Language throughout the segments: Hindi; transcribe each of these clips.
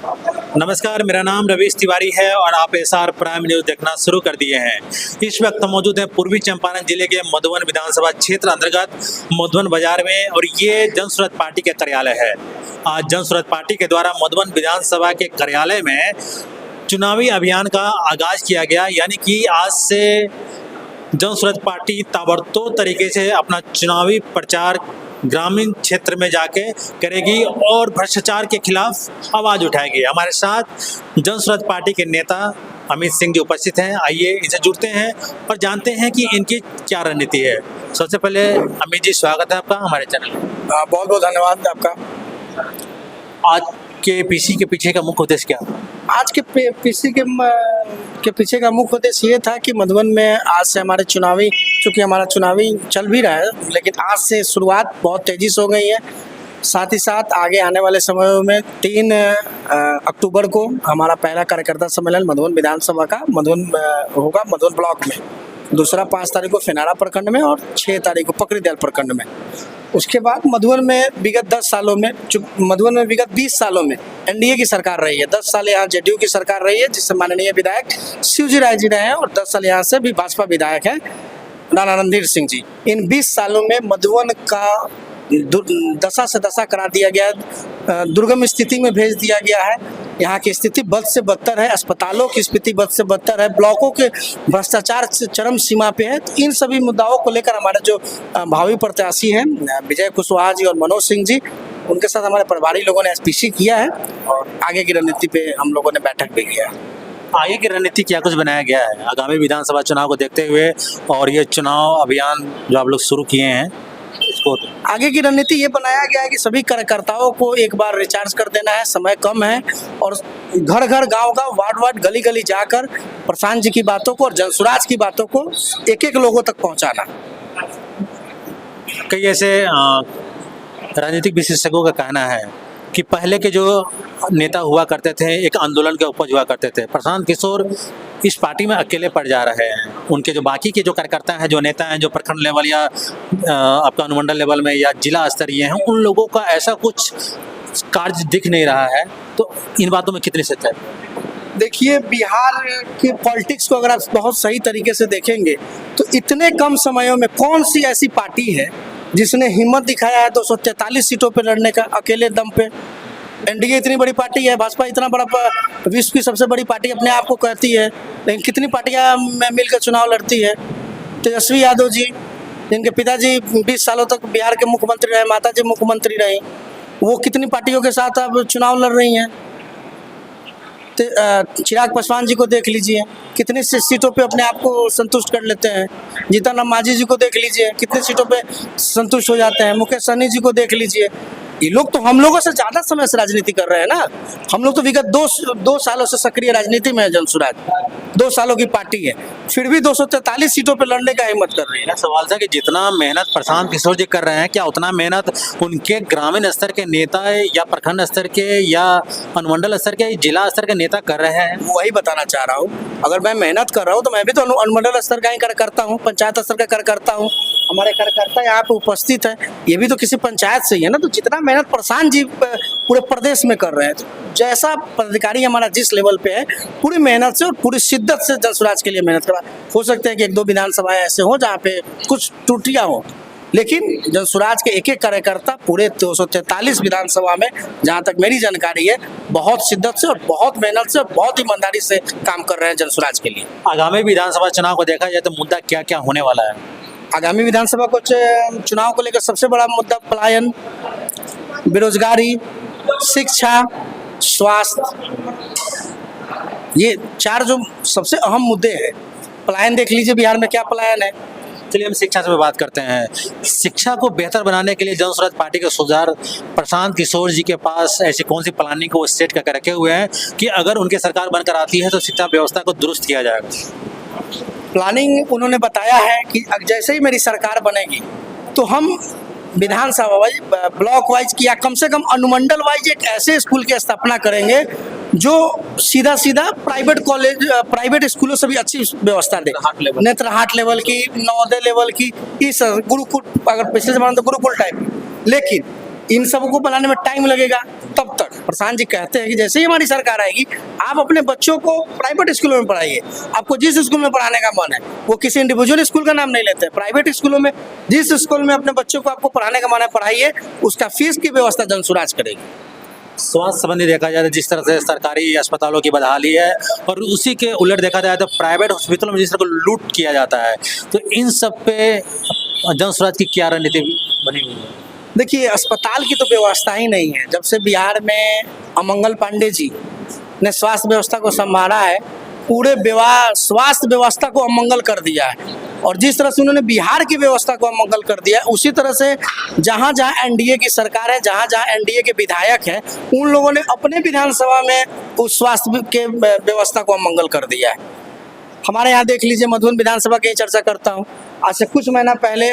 नमस्कार, मेरा नाम रवीश तिवारी है और आप एसआर प्राइम न्यूज देखना शुरू कर दिए हैं। इस वक्त हम मौजूद हैं पूर्वी चंपारण जिले के मधुबन विधानसभा क्षेत्र अंतर्गत मधुबन बाजार में और ये जनसुरत पार्टी के कार्यालय है। आज जनसुरत पार्टी के द्वारा मधुबन विधानसभा के कार्यालय में चुनावी अभियान का आगाज किया गया, यानी कि आज से जनसुरत पार्टी ताबड़तोड़ तरीके से अपना चुनावी प्रचार ग्रामीण क्षेत्र में जाके करेगी और भ्रष्टाचार के खिलाफ आवाज उठाएगी। हमारे साथ जनसुरत पार्टी के नेता अमित सिंह जी उपस्थित हैं। आइए इनसे जुड़ते हैं और जानते हैं कि इनकी क्या रणनीति है। सबसे पहले अमित जी, स्वागत है आपका हमारे चैनल में। बहुत बहुत धन्यवाद आपका। आज के पीसी के पीछे का मुख्य उद्देश्य क्या? आज के पीसी के पीछे का मुख्य उद्देश्य ये था कि मधुबन में आज से हमारे चूँकि हमारा चुनावी चल भी रहा है, लेकिन आज से शुरुआत बहुत तेजी से हो गई है। साथ ही साथ आगे आने वाले समयों में 3 अक्टूबर को हमारा पहला कार्यकर्ता सम्मेलन मधुबन विधानसभा का होगा मधुबन ब्लॉक में, दूसरा 5 तारीख को फिनारा प्रखंड में और 6 तारीख को पकड़ीदयाल प्रखंड में। उसके बाद मधुबन में विगत 20 सालों में एनडीए की सरकार रही है। 10 साल यहाँ जेडीयू की सरकार रही है, जिससे माननीय विधायक शिवजी राय जी रहे हैं, और 10 साल यहाँ से भी भाजपा विधायक हैं राणा रणधीर सिंह जी। इन 20 सालों में मधुबन का दशा से दशा करा दिया गया, दुर्गम स्थिति में भेज दिया गया है। यहाँ की स्थिति बद से बदतर है, अस्पतालों की स्थिति बद से बदतर है, ब्लॉकों के भ्रष्टाचार चरम सीमा पे है। तो इन सभी मुद्दाओं को लेकर हमारे जो भावी प्रत्याशी हैं विजय कुशवाहा जी और मनोज सिंह जी, उनके साथ हमारे प्रभारी लोगों ने एसपीसी किया है और आगे की रणनीति पे हम लोगों ने बैठक भी किया है। आगे की रणनीति क्या कुछ बनाया गया है आगामी विधानसभा चुनाव को देखते हुए, और ये चुनाव अभियान जो आप लोग शुरू किए हैं इसको? आगे की रणनीति ये बनाया गया है कि सभी कार्यकर्ताओं को एक बार रिचार्ज कर देना है, समय कम है, और घर घर गांव वार्ड गली गली जाकर प्रशांत जी की बातों को और जनसुराज की बातों को एक लोगों तक पहुंचाना। कई ऐसे राजनीतिक विशेषज्ञों का कहना है कि पहले के जो नेता हुआ करते थे एक आंदोलन के उपज हुआ करते थे। प्रशांत किशोर इस पार्टी में अकेले पड़ जा रहे हैं। उनके जो बाकी के जो कार्यकर्ता हैं, जो नेता हैं, जो प्रखंड लेवल या आपका अनुमंडल लेवल में या जिला स्तरीय हैं, उन लोगों का ऐसा कुछ कार्य दिख नहीं रहा है। तो इन बातों में कितनी सच्चाई? देखिए, बिहार के पॉलिटिक्स को अगर आप बहुत सही तरीके से देखेंगे तो इतने कम समयों में कौन सी ऐसी पार्टी है जिसने हिम्मत दिखाया है 243 सीटों पर लड़ने का अकेले दम पे। एनडीए इतनी बड़ी पार्टी है, भाजपा इतना बड़ा विश्व की सबसे बड़ी पार्टी अपने आप को कहती है, लेकिन कितनी पार्टियां मिलकर चुनाव लड़ती है। तेजस्वी यादव जी, जिनके पिताजी 20 सालों तक बिहार के मुख्यमंत्री रहे, माताजी मुख्यमंत्री रही, वो कितनी पार्टियों के साथ अब चुनाव लड़ रही हैं। चिराग पासवान जी को देख लीजिए, कितनी सीटों पे अपने आप को संतुष्ट कर लेते हैं। जीतन राम मांझी जी को देख लीजिए, कितने सीटों पे संतुष्ट हो जाते हैं। मुकेश सहनी जी को देख लीजिए। ये लोग तो हम लोगों से ज्यादा समय से राजनीति कर रहे हैं ना। हम लोग तो विगत दो सालों से सक्रिय राजनीति में है। जनसुराज 2 सालों की पार्टी है, फिर भी 243 सीटों पे लड़ने का हिम्मत कर रही है। सवाल था कि जितना मेहनत प्रशांत किशोर जी कर रहे हैं, क्या उतना मेहनत उनके ग्रामीण स्तर के नेता या प्रखंड स्तर के या अनुमंडल स्तर के जिला स्तर के नेता कर रहे हैं? वही बताना चाह रहा हूँ। अगर मैं मेहनत कर रहा हूँ तो मैं भी तो अनुमंडल स्तर का ही कार्यकर्ता हूँ, पंचायत स्तर का कार्यकर्ता हूँ। हमारे कार्यकर्ता यहाँ पे उपस्थित है, ये भी तो किसी पंचायत से ही है ना। तो जितना मेहनत प्रशांत जी पूरे प्रदेश में कर रहे हैं, तो जैसा पदाधिकारी हमारा जिस लेवल पे है, पूरी मेहनत से और पूरी शिद्दत से जनसुराज के लिए मेहनत करा। हो सकता है कि 1-2 विधानसभाएं ऐसे हो जहाँ पे कुछ त्रुटियां हो, लेकिन जनसुराज के एक कार्यकर्ता पूरे 243 विधानसभा में, जहाँ तक मेरी जानकारी है, बहुत शिद्दत से और बहुत मेहनत से और बहुत ईमानदारी से काम कर रहे हैं जनसुराज के लिए। आगामी विधानसभा चुनाव को देखा जाए तो मुद्दा क्या क्या होने वाला है? आगामी विधानसभा को चुनाव को लेकर सबसे बड़ा मुद्दा पलायन, बेरोजगारी, शिक्षा, स्वास्थ्य, ये 4 जो सबसे अहम मुद्दे हैं। पलायन देख लीजिए, बिहार में क्या पलायन है। चलिए हम शिक्षा से बात करते हैं। शिक्षा को बेहतर बनाने के लिए जनसुराज पार्टी के सुधार प्रशांत किशोर जी के पास ऐसी कौन सी प्लानिंग को वो सेट करके रखे हुए हैं कि अगर उनकी सरकार बनकर आती है तो शिक्षा व्यवस्था को दुरुस्त किया जाएगा? प्लानिंग उन्होंने बताया है कि जैसे ही मेरी सरकार बनेगी तो हम विधानसभा वाइज, ब्लॉक वाइज या कम से कम अनुमंडल वाइज एक ऐसे स्कूल की स्थापना करेंगे जो सीधा प्राइवेट कॉलेज, प्राइवेट स्कूलों से भी अच्छी व्यवस्था दे। नेत्रहाट लेवल की, नवोदय लेवल की, इस गुरुकुल, अगर पिछले जमाने तो गुरुकुल टाइप, लेकिन इन सबको बनाने में टाइम लगेगा। तब तक प्रशांत जी कहते हैं कि जैसे ही हमारी सरकार आएगी आप अपने बच्चों को प्राइवेट स्कूलों में पढ़ाइए। आपको जिस स्कूल में पढ़ाने का मन है, वो किसी इंडिविजुअल स्कूल का नाम नहीं लेते, प्राइवेट स्कूलों में जिस स्कूल में अपने बच्चों को आपको पढ़ाने का मन है पढ़ाइए, उसका फीस की व्यवस्था जनसुराज करेगी। स्वास्थ्य संबंधी देखा जाए तो जिस तरह से सरकारी अस्पतालों की बदहाली है और उसी के उलट देखा जाए तो प्राइवेट हॉस्पिटलों में जिस तरह को लूट किया जाता है, तो इन सब पे जनसुराज की क्या रणनीति बनी हुई है? देखिए, अस्पताल की तो व्यवस्था ही नहीं है। जब से बिहार में अमंगल पांडे जी ने स्वास्थ्य व्यवस्था को संभाला है, पूरे स्वास्थ्य व्यवस्था को अमंगल कर दिया है। और जिस तरह से उन्होंने बिहार की व्यवस्था को अमंगल कर दिया है, उसी तरह से जहाँ जहाँ एनडीए की सरकार है, जहाँ जहाँ एनडीए के विधायक हैं, उन लोगों ने अपने विधानसभा में उस स्वास्थ्य के व्यवस्था को अमंगल कर दिया है। हमारे यहाँ देख लीजिए, मधुबन विधानसभा की चर्चा करता हूँ। आज से कुछ महीना पहले,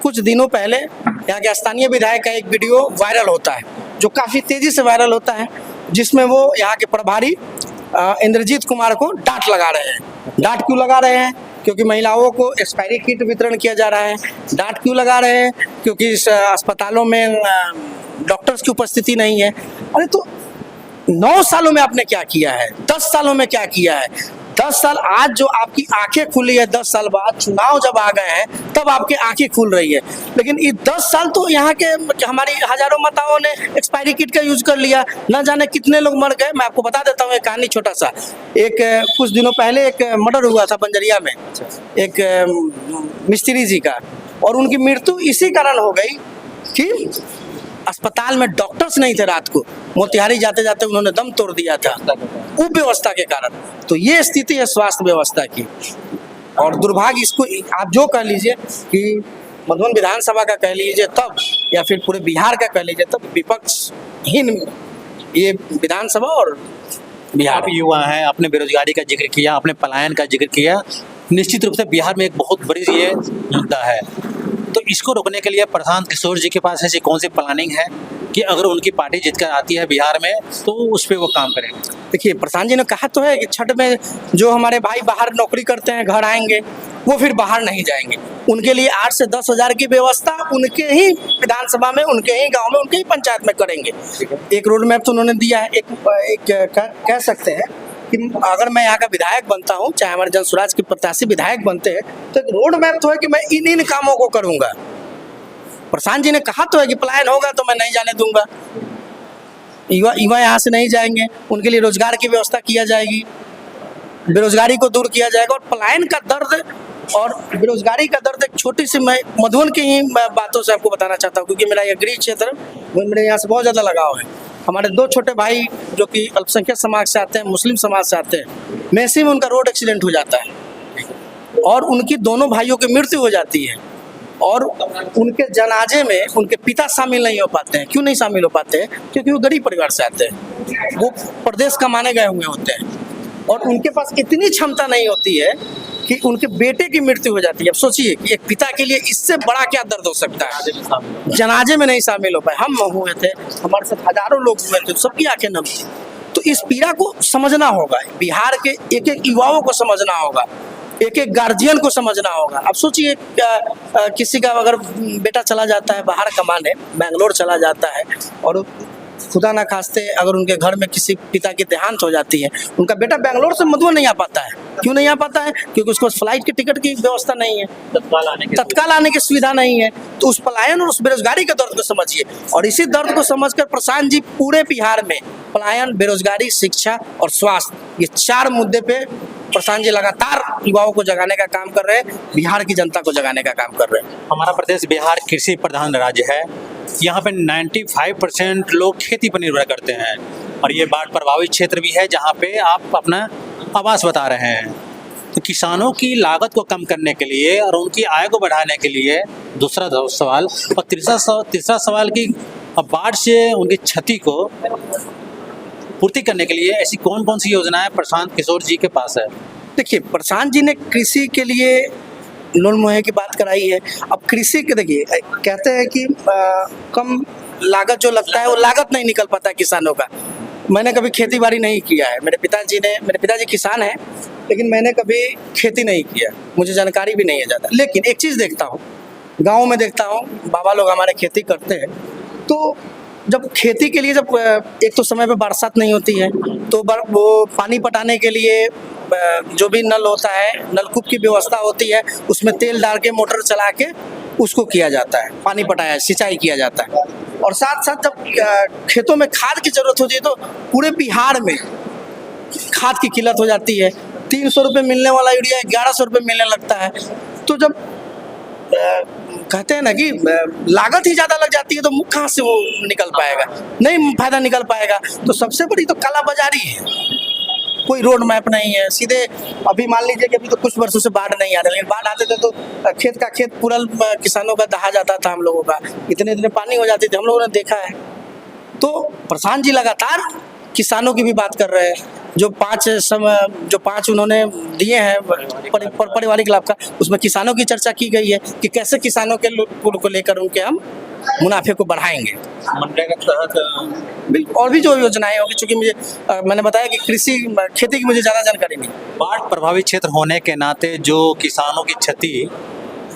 कुछ दिनों पहले यहाँ के स्थानीय विधायक का एक वीडियो वायरल होता है, जो काफ़ी तेज़ी से वायरल होता है, जिसमें वो यहाँ के प्रभारी इंद्रजीत कुमार को डांट लगा रहे हैं। डांट क्यों लगा रहे हैं? क्योंकि महिलाओं को एक्सपायरी किट वितरण किया जा रहा है। डांट क्यों लगा रहे हैं? क्योंकि इस अस्पतालों में डॉक्टर्स की उपस्थिति नहीं है। अरे तो 9 सालों में आपने क्या किया है? 10 सालों में क्या किया है? 10 साल आज जो आपकी आंखें खुली है, 10 साल बाद चुनाव जब आ गए हैं तब आपकी आंखें खुल रही है। लेकिन ये 10 साल तो यहाँ के हमारी हजारों माताओं ने एक्सपायरी किट का यूज कर लिया, न जाने कितने लोग मर गए। मैं आपको बता देता हूँ एक कहानी छोटा सा। कुछ दिनों पहले एक मर्डर हुआ था बंजरिया में, एक मिस्त्री जी का, और उनकी मृत्यु इसी कारण हो गई कि अस्पताल में डॉक्टर्स नहीं थे। रात को मोतिहारी जाते जाते उन्होंने दम तोड़ दिया था, व्यवस्था के कारण। तो ये स्थिति है स्वास्थ्य व्यवस्था की। और दुर्भाग्य, इसको आप जो कह लीजिए कि मधुबन विधानसभा का कह लीजिए तब, या फिर पूरे बिहार का कह लीजिए तब, विपक्षहीन ये विधानसभा और बिहार। आप युवा हैं, आपने बेरोजगारी का जिक्र किया, आपने पलायन का जिक्र किया। निश्चित रूप से बिहार में एक बहुत बड़ी ये मुद्दा है, तो इसको रोकने के लिए प्रशांत किशोर जी के पास ऐसी कौन सी प्लानिंग है कि अगर उनकी पार्टी जीतकर आती है बिहार में तो उस पर वो काम करेंगे? देखिए, प्रशांत जी ने कहा तो है कि छठ में जो हमारे भाई बाहर नौकरी करते हैं घर आएंगे, वो फिर बाहर नहीं जाएंगे। उनके लिए 8 से 10 हज़ार की व्यवस्था उनके ही विधानसभा में, उनके ही गांव में, उनके ही पंचायत में करेंगे। एक रोड मैप तो उन्होंने दिया है। एक कह सकते हैं कि अगर मैं यहाँ का विधायक बनता हूँ, चाहे हमारे जनसुराज के प्रत्याशी विधायक बनते हैं, तो एक रोड मैप तो है कि मैं इन कामों को करूँगा। प्रशांत जी ने कहा तो है कि पलायन होगा तो मैं नहीं जाने दूंगा, युवा यहाँ से नहीं जाएंगे, उनके लिए रोजगार की व्यवस्था किया जाएगी, बेरोजगारी को दूर किया जाएगा। और पलायन का दर्द और बेरोजगारी का दर्द एक छोटी सी, मैं मधुबन की ही बातों से आपको बताना चाहता हूँ, क्योंकि मेरा ये गृह क्षेत्र, मेरे यहाँ से बहुत ज़्यादा लगाव है। हमारे 2 छोटे भाई जो कि अल्पसंख्यक समाज से आते हैं, मुस्लिम समाज से आते हैं, मैसी में उनका रोड एक्सीडेंट हो जाता है और उनकी दोनों भाइयों की मृत्यु हो जाती है। और उनके जनाजे में उनके पिता शामिल नहीं हो पाते हैं। क्यों नहीं शामिल हो पाते हैं? क्योंकि वो गरीब परिवार से आते हैं, वो प्रदेश कमाने गए हुए होते हैं और उनके पास इतनी क्षमता नहीं होती है कि उनके बेटे की मृत्यु हो जाती है। अब सोचिए कि एक पिता के लिए इससे बड़ा क्या दर्द हो सकता है। जनाजे में नहीं शामिल हो पाए। हम हुए थे, हमारे साथ हजारों लोग हुए थे, सबकी आंखें नम थी। तो इस पीड़ा को समझना होगा, बिहार के एक एक युवाओं को समझना होगा, एक एक गार्जियन को समझना होगा। अब सोचिए, किसी का अगर बेटा चला जाता है बाहर कमाने, बेंगलोर चला जाता है, और खुदा ना खास्ते अगर उनके घर में किसी पिता की देहांत हो जाती है, उनका बेटा बेंगलोर से मधुबन नहीं आ पाता है। क्यों नहीं आ पाता है? क्योंकि उसको फ्लाइट की टिकट की व्यवस्था नहीं है, तत्काल आने की सुविधा नहीं है। तो उस पलायन और उस बेरोजगारी के दर्द को समझिए। और इसी दर्द को समझकर प्रशांत जी पूरे बिहार में पलायन, बेरोजगारी, शिक्षा और स्वास्थ्य, ये 4 मुद्दे पे प्रशांत जी लगातार युवाओं को जगाने का काम कर रहे हैं, बिहार की जनता को जगाने का काम कर रहे हैं। हमारा प्रदेश बिहार कृषि प्रधान राज्य है। यहाँ पे 95% लोग खेती पर निर्भर करते हैं और ये बाढ़ प्रभावित क्षेत्र भी है जहाँ पे आप अपना आवास बता रहे हैं। तो किसानों की लागत को कम करने के लिए और उनकी आय को बढ़ाने के लिए दूसरा सवाल, और तीसरा सवाल कि बाढ़ से उनकी क्षति को पूर्ति करने के लिए ऐसी कौन कौन सी योजनाएं प्रशांत किशोर जी के पास है? देखिए, प्रशांत जी ने कृषि के लिए लोन मुहैया की बात कराई है। अब कृषि के देखिए, कहते हैं कि कम लागत जो लगता है वो लागत नहीं निकल पाता किसानों का। मैंने कभी खेती बाड़ी नहीं किया है। मेरे पिताजी किसान हैं, लेकिन मैंने कभी खेती नहीं किया, मुझे जानकारी भी नहीं है ज़्यादा। लेकिन एक चीज़ देखता हूँ, गाँव में देखता हूँ, बाबा लोग हमारे खेती करते हैं, तो जब खेती के लिए जब एक तो समय पे बरसात नहीं होती है, तो वो पानी पटाने के लिए जो भी नल होता है, नलकूप की व्यवस्था होती है, उसमें तेल डाल के मोटर चला के उसको किया जाता है, पानी पटाया सिंचाई किया जाता है। और साथ साथ जब खेतों में खाद की जरूरत होती है तो पूरे बिहार में खाद की किल्लत हो जाती है। 300 रुपये मिलने वाला यूरिया 1100 रुपये मिलने लगता है। तो जब कहते हैं ना कि लागत ही ज़्यादा लग जाती है, तो मुख कहाँ से वो निकल पाएगा, नहीं फायदा निकल पाएगा। तो सबसे बड़ी तो कालाबाजारी है, कोई रोड मैप नहीं है। सीधे अभी मान लीजिए कि अभी तो कुछ वर्षों से बाढ़ नहीं आ रही, लेकिन बाढ़ आते थे तो खेत का खेत पूरा किसानों का दहा जाता था, हम लोगों का इतने इतने पानी हो जाते थे, हम लोगों ने देखा है। तो प्रधान जी लगातार किसानों की भी बात कर रहे हैं। जो पाँच उन्होंने दिए हैं पारिवारिक लाभ का, उसमें किसानों की चर्चा की गई है कि कैसे किसानों के को लेकर उनके हम मुनाफे को बढ़ाएंगे। मनरेगा के तहत बिल्कुल, और भी जो योजनाएं होगी, चूंकि मुझे मैंने बताया कि खेती की मुझे ज़्यादा जानकारी नहीं। बाढ़ प्रभावित क्षेत्र होने के नाते जो किसानों की क्षति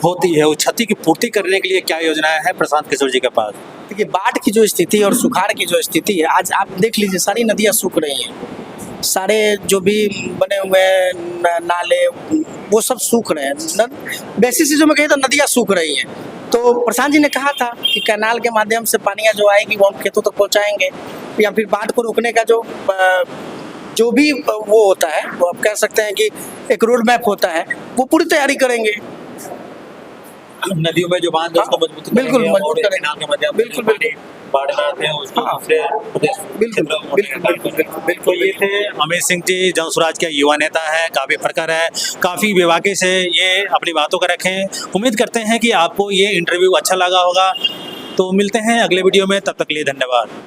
होती है, उस क्षति की पूर्ति करने के लिए क्या योजनाएं हैं प्रशांत किशोर जी के पास? देखिए, बाढ़ की जो स्थिति है और सुखाड़ की जो स्थिति है, आज आप देख लीजिए सारी नदियाँ सूख रही हैं, सारे जो भी बने हुए नाले वो सब सूख रहे हैं। बेसिस चीज़ों में कहीं तो नदियाँ सूख रही हैं। तो प्रशांत जी ने कहा था कि कैनाल के माध्यम से पानियाँ जो आएगी वो हम खेतों तक पहुँचाएंगे, या फिर बाढ़ को रोकने का जो भी वो होता है, वो आप कह सकते हैं कि एक रोड मैप होता है, वो पूरी तैयारी करेंगे। नदियों में जो बांध है उसको मजबूत बिल्कुल करेंगे, मजबूत और करेंगे। कैनाल के माध्यम से बिल्कुल, जो पानी बाढ़ में आते हैं उसको हाँ। दूसरे प्रदेश बिल्कुल, क्षेत्रों में बिल्कुल, बिल्कुल, बिल्कुल, बिल्कुल। तो ये थे अमित सिंह जी, जनसुराज के युवा नेता है, काफ़ी प्रखर है, काफ़ी बेबाकी से ये अपनी बातों का रखें। उम्मीद करते हैं कि आपको ये इंटरव्यू अच्छा लगा होगा। तो मिलते हैं अगले वीडियो में, तब तक के लिए धन्यवाद।